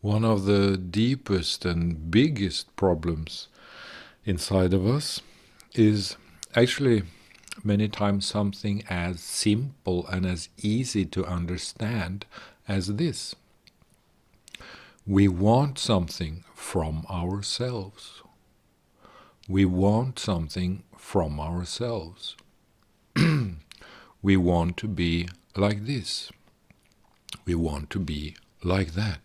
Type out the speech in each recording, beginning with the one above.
One of the deepest and biggest problems inside of us is actually many times something as simple and as easy to understand as this. We want something from ourselves. We want something from ourselves. We want to be like this. We want to be like that.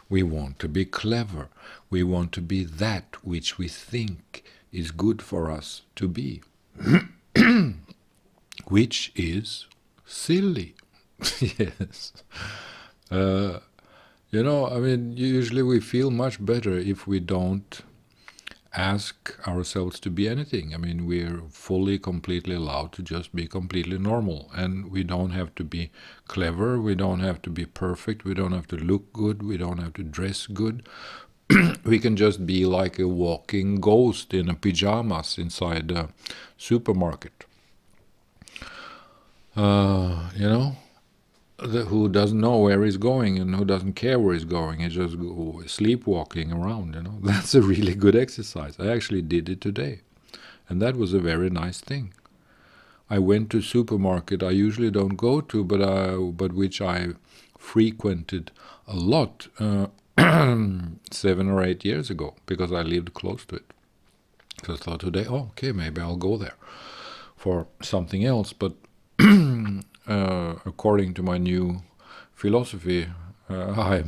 We want to be clever. We want to be that which we think is good for us to be, which is silly. Yes. Usually we feel much better if we don't ask ourselves to be anything. We're fully, completely allowed to just be completely normal. And we don't have to be clever. We don't have to be perfect. We don't have to look good. We don't have to dress good. We can just be like a walking ghost in a pajamas inside a supermarket. Who doesn't know where he's going and who doesn't care where he's going. He's just sleepwalking around. That's a really good exercise. I actually did it today, and that was a very nice thing. I went to supermarket I usually don't go to, but which I frequented a lot 7 or 8 years ago because I lived close to it. So I thought today, okay, maybe I'll go there for something else. But according to my new philosophy, I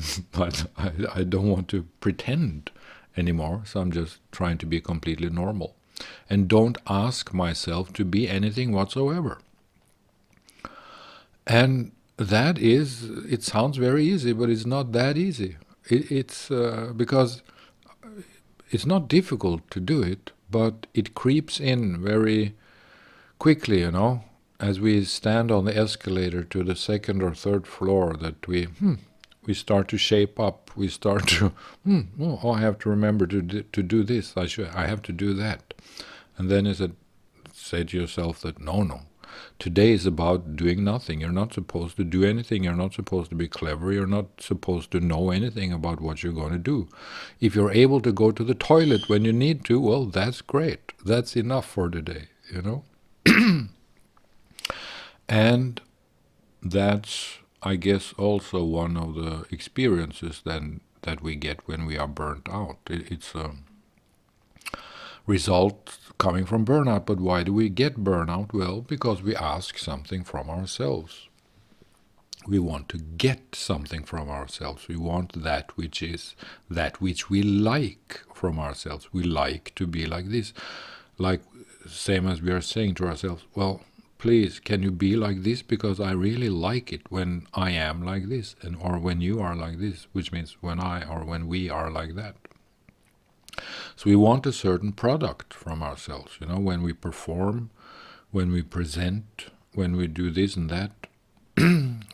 don't want to pretend anymore, so I'm just trying to be completely normal and don't ask myself to be anything whatsoever. And that is, it sounds very easy, but it's not that easy. It's because it's not difficult to do it, but it creeps in very quickly, as we stand on the escalator to the second or third floor, that we start to shape up. We start to, I have to remember to do this. I have to do that. And then say to yourself that no, today is about doing nothing. You're not supposed to do anything. You're not supposed to be clever. You're not supposed to know anything about what you're going to do. If you're able to go to the toilet when you need to, well, that's great. That's enough for today, And that's, I guess, also one of the experiences then that we get when we are burnt out. It's a result coming from burnout. But why do we get burnout? Well, because we ask something from ourselves. We want to get something from ourselves. We want that which is that which we like from ourselves. We like to be like this. Like, same as we are saying to ourselves, well, please, can you be like this? Because I really like it when I am like this, or when you are like this, which means when we are like that. So we want a certain product from ourselves, when we perform, when we present, when we do this and that,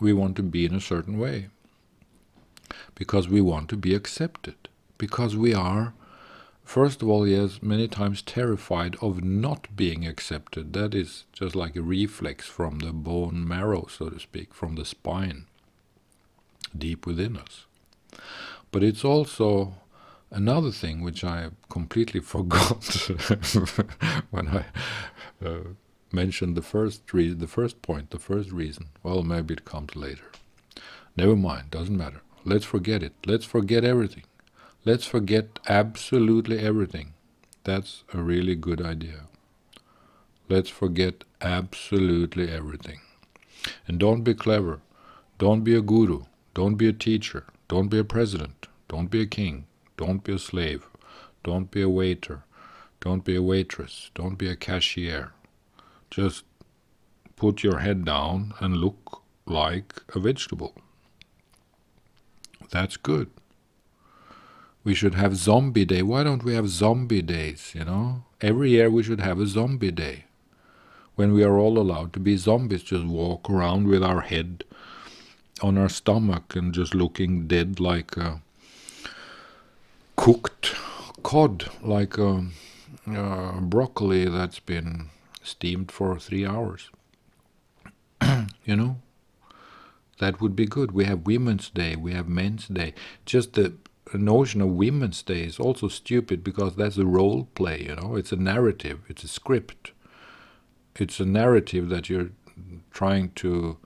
we want to be in a certain way. Because we want to be accepted. Because we are, first of all, yes, many times terrified of not being accepted. That is just like a reflex from the bone marrow, so to speak, from the spine, deep within us. But it's also another thing which I completely forgot when I mentioned the first point, the first reason. Well, maybe it comes later. Never mind, doesn't matter. Let's forget it. Let's forget everything. Let's forget absolutely everything. That's a really good idea. Let's forget absolutely everything. And don't be clever. Don't be a guru. Don't be a teacher. Don't be a president. Don't be a king. Don't be a slave. Don't be a waiter. Don't be a waitress. Don't be a cashier. Just put your head down and look like a vegetable. That's good. We should have zombie day. Why don't we have zombie days, Every year we should have a zombie day. When we are all allowed to be zombies, just walk around with our head on our stomach and just looking dead like a cooked cod, like a broccoli that's been steamed for 3 hours. That would be good. We have Women's Day, we have Men's Day. Just the notion of Women's Day is also stupid because that's a role play, It's a narrative, it's a script. It's a narrative that you're trying to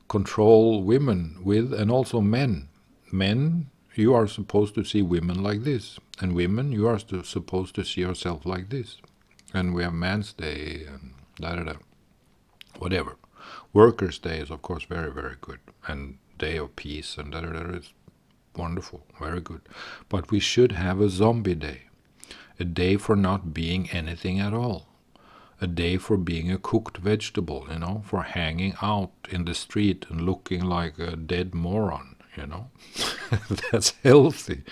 control women with, and also men. Men, you are supposed to see women like this. And women, you are supposed to see yourself like this. And we have Man's Day and da-da-da. Whatever. Workers' Day is, of course, very, very good. And Day of Peace and da-da-da is wonderful, very good. But we should have a zombie day. A day for not being anything at all. A day for being a cooked vegetable, for hanging out in the street and looking like a dead moron, That's healthy.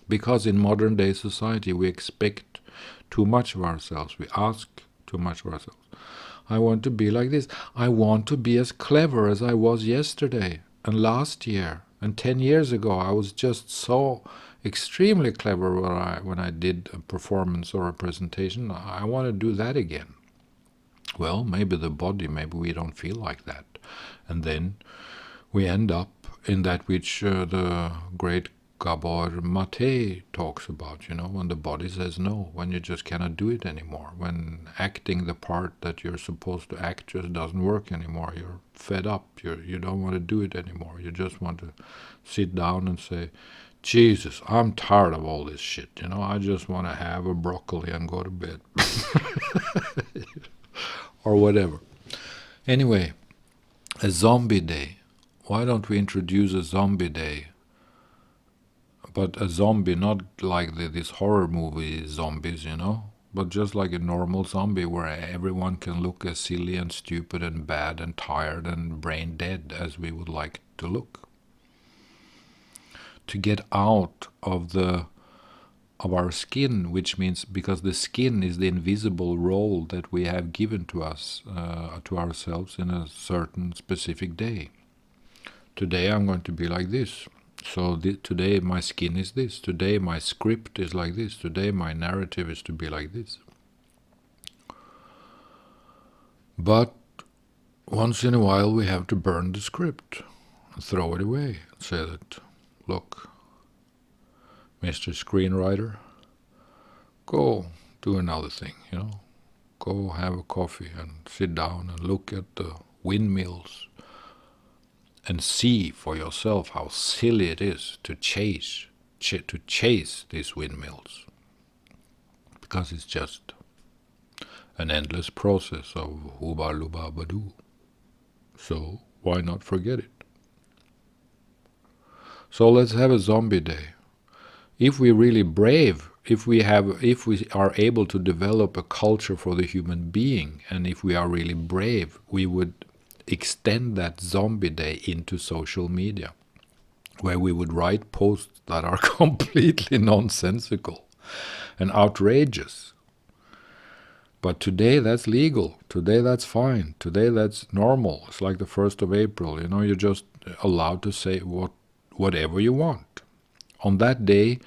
Because in modern day society we expect too much of ourselves. We ask too much of ourselves. I want to be like this. I want to be as clever as I was yesterday and last year and 10 years ago. I was just so extremely clever when I did a performance or a presentation. I want to do that again. Well, maybe the body, maybe we don't feel like that. And then we end up in that which the great Gabor Mate talks about, when the body says no, when you just cannot do it anymore, when acting the part that you're supposed to act just doesn't work anymore. You're fed up, you don't want to do it anymore. You just want to sit down and say, Jesus, I'm tired of all this shit, I just want to have a broccoli and go to bed. Or whatever. Anyway, a zombie day. Why don't we introduce a zombie day? But a zombie, not like this horror movie zombies, but just like a normal zombie where everyone can look as silly and stupid and bad and tired and brain dead as we would like to look. To get out of our skin, which means because the skin is the invisible role that we have given to us, to ourselves in a certain specific day. Today I'm going to be like this. So today my skin is this. Today my script is like this. Today my narrative is to be like this. But once in a while we have to burn the script and throw it away and say that, look, Mr. Screenwriter, go do another thing, Go have a coffee and sit down and look at the windmills and see for yourself how silly it is to chase these windmills. Because it's just an endless process of hooba looba badoo. So why not forget it? So let's have a zombie day. If we're really brave, if we are able to develop a culture for the human being, and if we are really brave, we would extend that zombie day into social media, where we would write posts that are completely nonsensical and outrageous. But today that's legal. Today that's fine. Today that's normal. It's like the 1st of April. You're just allowed to say whatever you want. On that day,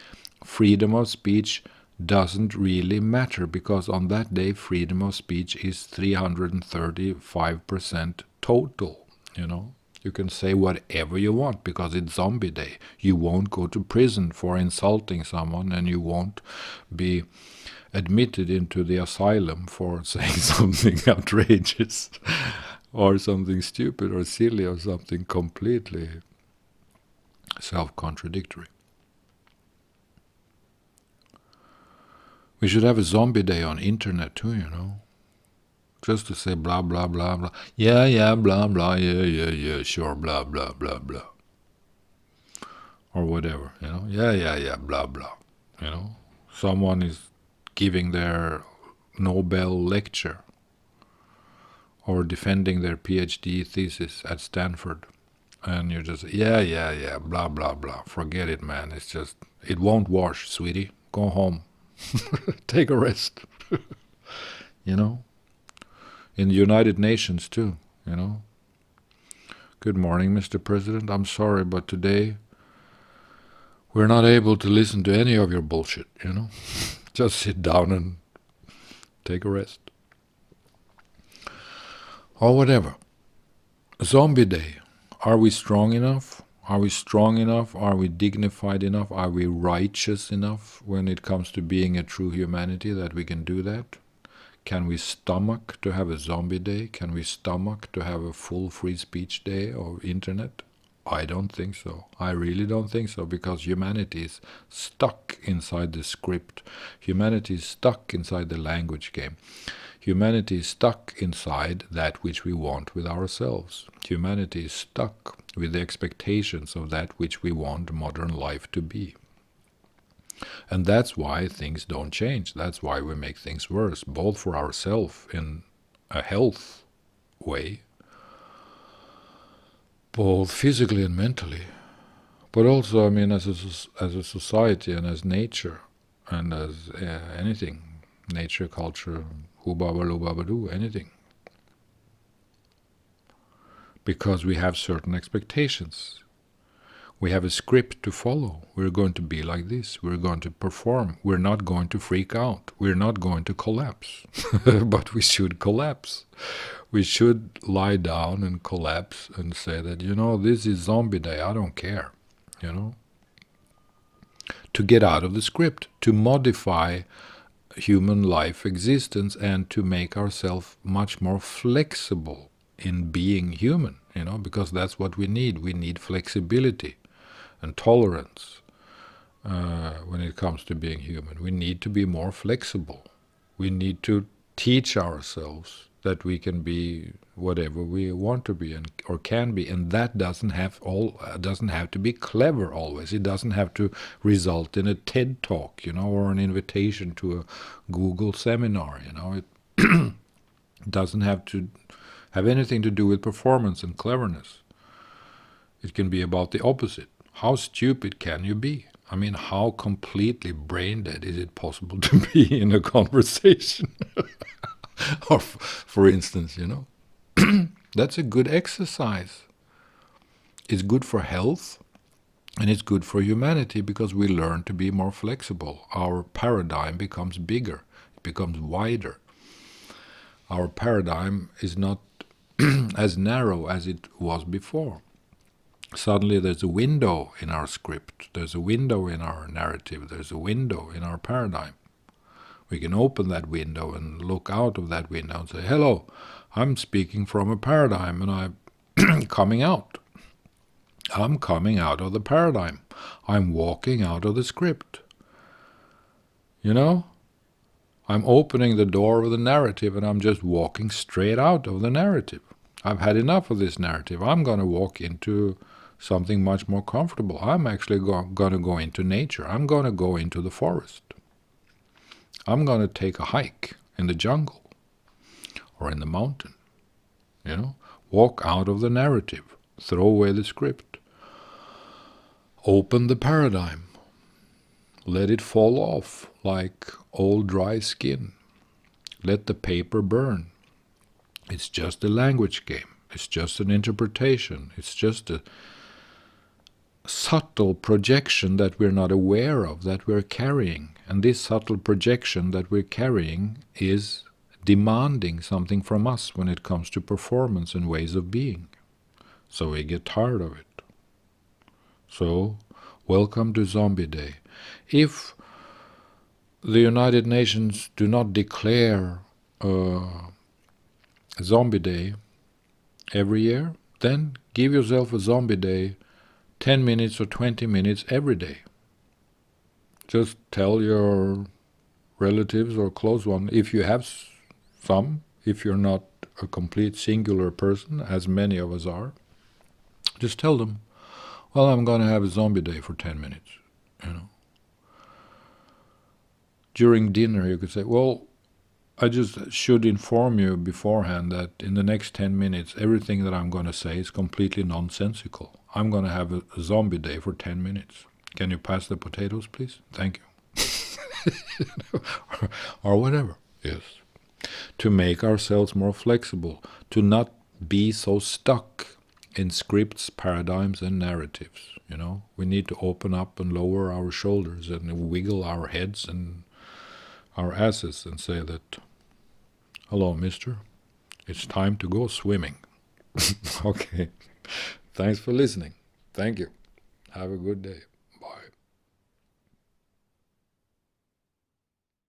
freedom of speech doesn't really matter, because on that day, freedom of speech is 335% total. You can say whatever you want because it's zombie day. You won't go to prison for insulting someone, and you won't be admitted into the asylum for saying something outrageous or something stupid or silly or something completely self-contradictory. We should have a zombie day on internet too, Just to say blah, blah, blah, blah. Yeah, blah, blah, yeah, sure, blah, blah, blah, blah. Or whatever, Yeah, blah, blah. Someone is giving their Nobel lecture or defending their PhD thesis at Stanford. And you're just, yeah, blah, blah, blah. Forget it, man. It's just, it won't wash, sweetie. Go home. Take a rest. In the United Nations too, Good morning, Mr. President. I'm sorry, but today we're not able to listen to any of your bullshit, Just sit down and take a rest. Or whatever. Zombie day. Are we strong enough? Are we strong enough? Are we dignified enough? Are we righteous enough when it comes to being a true humanity that we can do that? Can we stomach to have a zombie day? Can we stomach to have a full free speech day or internet? I don't think so. I really don't think so, because humanity is stuck inside the script. Humanity is stuck inside the language game. Humanity is stuck inside that which we want with ourselves. Humanity is stuck with the expectations of that which we want modern life to be. And that's why things don't change. That's why we make things worse, both for ourselves in a health way, both physically and mentally, but also, I mean, as a society and as nature and as anything, nature, culture, hoo-ba-ba-loo-ba-ba-doo, anything. Because we have certain expectations. We have a script to follow. We're going to be like this. We're going to perform. We're not going to freak out. We're not going to collapse. But we should collapse. We should lie down and collapse and say that, this is zombie day. I don't care. To get out of the script. To modify human life existence and to make ourselves much more flexible in being human. Because that's what we need. We need flexibility and tolerance when it comes to being human. We need to be more flexible. We need to teach ourselves that we can be whatever we want to be or can be, and that doesn't have to be clever always. It doesn't have to result in a TED talk, or an invitation to a Google seminar. It doesn't have to have anything to do with performance and cleverness. It can be about the opposite. How stupid can you be? I mean, how completely brain dead is it possible to be in a conversation? Or, for instance, that's a good exercise. It's good for health, and it's good for humanity, because we learn to be more flexible. Our paradigm becomes bigger. It becomes wider. Our paradigm is not as narrow as it was before. Suddenly there's a window in our script. There's a window in our narrative. There's a window in our paradigm. We can open that window and look out of that window and say, hello, I'm speaking from a paradigm and I'm coming out. I'm coming out of the paradigm. I'm walking out of the script. I'm opening the door of the narrative and I'm just walking straight out of the narrative. I've had enough of this narrative. I'm going to walk into something much more comfortable. I'm actually going to go into nature. I'm going to go into the forest. I'm going to take a hike in the jungle or in the mountain. Walk out of the narrative. Throw away the script. Open the paradigm. Let it fall off like old dry skin. Let the paper burn. It's just a language game. It's just an interpretation. It's just a subtle projection that we're not aware of, that we're carrying. And this subtle projection that we're carrying is demanding something from us when it comes to performance and ways of being. So we get tired of it. So, welcome to Zombie Day. If the United Nations do not declare Zombie Day every year, then give yourself a Zombie Day 10 minutes or 20 minutes every day. Just tell your relatives or close ones, if you have some, if you're not a complete singular person, as many of us are, just tell them, well, I'm going to have a Zombie Day for 10 minutes. During dinner you could say, well, I just should inform you beforehand that in the next 10 minutes, everything that I'm going to say is completely nonsensical. I'm going to have a Zombie Day for 10 minutes. Can you pass the potatoes, please? Thank you. or whatever. Yes. To make ourselves more flexible. To not be so stuck in scripts, paradigms, and narratives. We need to open up and lower our shoulders and wiggle our heads and our asses and say that, hello, mister, it's time to go swimming. Okay. Thanks for listening. Thank you. Have a good day. Bye.